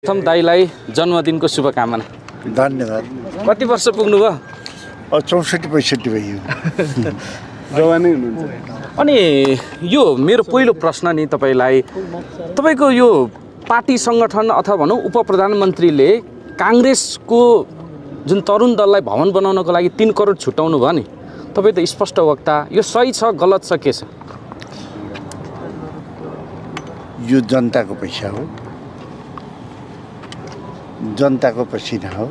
प्रथम दाइलाई जन्मदिनको शुभकामना। धन्यवाद। कति वर्ष पुग्नुभयो? 64-65 भयो। जवानै हुनुहुन्छ। अनि यो मेरो पहिलो प्रश्न नि तपाईलाई, तपाईको यो पार्टी संगठन अथवा भनौँ उप प्रधानमन्त्रीले काङ्ग्रेसको जुन तरुण दललाई भवन बनाउनको लागि 3 करोड छुटाउनु भयो नि, तपाईँ त स्पष्ट वक्ता, यो सही छ गलत छ के छ? यो जनताको पैसा हो, जनताको पसिना हो।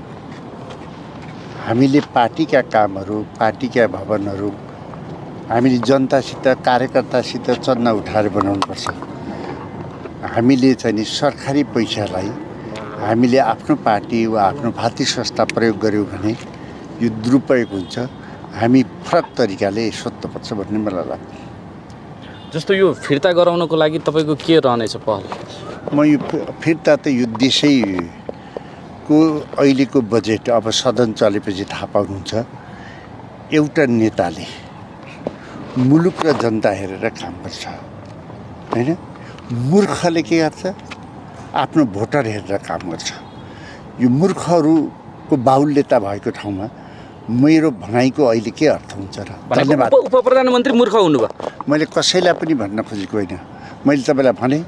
हामीले पार्टीका कामहरू, पार्टीका भवनहरू हामीले जनतासित, कार्यकर्तासित चन्दा उठाएर बनाउनुपर्छ। हामीले चाहिँ नि सरकारी पैसालाई हामीले आफ्नो पार्टी वा आफ्नो भातृ संस्था प्रयोग गर्यौँ भने यो दुरुपयोग हुन्छ। हामी फरक तरिकाले सोध्नुपर्छ भन्ने मलाई लाग्छ। जस्तो यो फिर्ता गराउनको लागि तपाईँको के रहनेछ पहल? म यो फिर्ता त यो देशैको अहिलेको बजेट अब सदन चलेपछि थाहा पाउनुहुन्छ, एउटा नेताले मुलुक र जनता हेरेर काम गर्छ हैन। मूर्खले के गर्छ? आफ्नो भोटर हेरेर काम गर्छ। यो मूर्खहरूको बाहुल्यता भएको ठाउँमा मेरो भनाइको अहिले के अर्थ हुन्छ र? धन्यवाद। उप प्रधानमन्त्री मूर्ख हुनुभयो? मैले कसैलाई पनि भन्न खोजेको होइन। मैले तपाईँलाई भने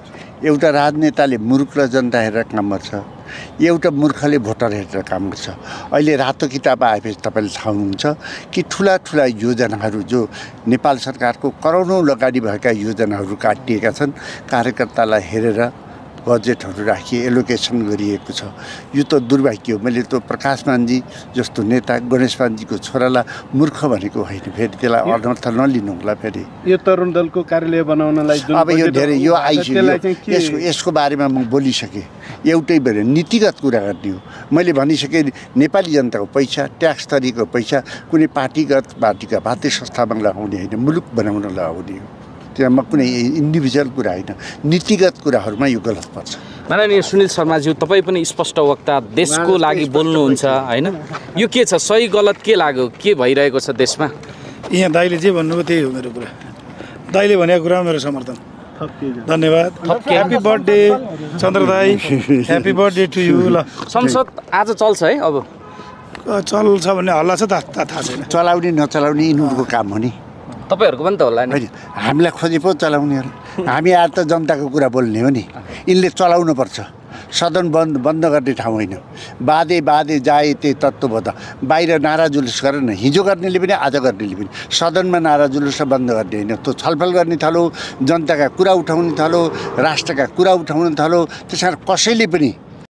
एउटा राजनेताले मूर्ख र जनता हेरेर काम गर्छ, एउटा मूर्खले भोटर हेरेर काम गर्छ। अहिले रातो किताब आएपछि तपाईँले थाहा हुनुहुन्छ कि ठुला ठुला योजनाहरू जो नेपाल सरकारको करोडौँ लगानी भएका योजनाहरू काटिएका छन्, कार्यकर्तालाई हेरेर बजेटहरू राखी एलोकेसन गरिएको छ। यो त दुर्भाग्य हो। मैले त प्रकाश मानजी जस्तो नेता, गणेश मानजीको छोरालाई मूर्ख भनेको होइन, फेरि त्यसलाई अनर्थ नलिनु होला। फेरि यो तरुण दलको कार्यालय बनाउनलाई अब यो धेरै यो आइसक्यो, यसको बारेमा म बोलिसकेँ। एउटै बेर नीतिगत कुरा गर्ने हो। मैले भनिसकेँ नेपाली जनताको पैसा, ट्याक्स तरीको पैसा कुनै पार्टीका भातृ संस्थामा लगाउने होइन, मुलुक बनाउन लगाउने हो। त्यसमा कुनै इन्डिभिजुअल कुरा होइन, नीतिगत कुराहरूमा यो गलत पर्छ। माननीय सुनिल शर्माज्यू, तपाईँ पनि स्पष्ट वक्ता, देशको लागि बोल्नुहुन्छ होइन? यो के छ, सही गलत के लाग्यो, के भइरहेको छ देशमा? यहाँ दाइले जे भन्नुभयो त्यही हो मेरो कुरा। दाइले भनेको कुरा मेरो समर्थन। धन्यवाद। ह्याप्पी बर्थडे चन्द्र दाई, ह्याप्पी बर्थडे टु यु। ल, संसद आज चल्छ है? अब चल्छ भन्ने हल्ला छ थाहा छैन। चलाउने नचलाउने यिनीहरूको काम हो नि। तपाईँहरूको पनि त होला नि? हामीलाई खोजे पो चलाउनेहरू। हामी आएर त जनताको कुरा बोल्ने हो नि। यिनले चलाउनु पर्छ। सदन बन्द गर्ने ठाउँ होइन। बाधे जाए त्यही तत्त्वबोध। बाहिर नारा जुलुस गरेर न, हिजो गर्नेले पनि आज गर्नेले पनि। सदनमा नारा जुलुस बन्द गर्ने होइन, त्यो छलफल गर्ने थालो, जनताका कुरा उठाउनु थालो, राष्ट्रका कुरा उठाउनु थालो। त्यस कारण कसैले पनि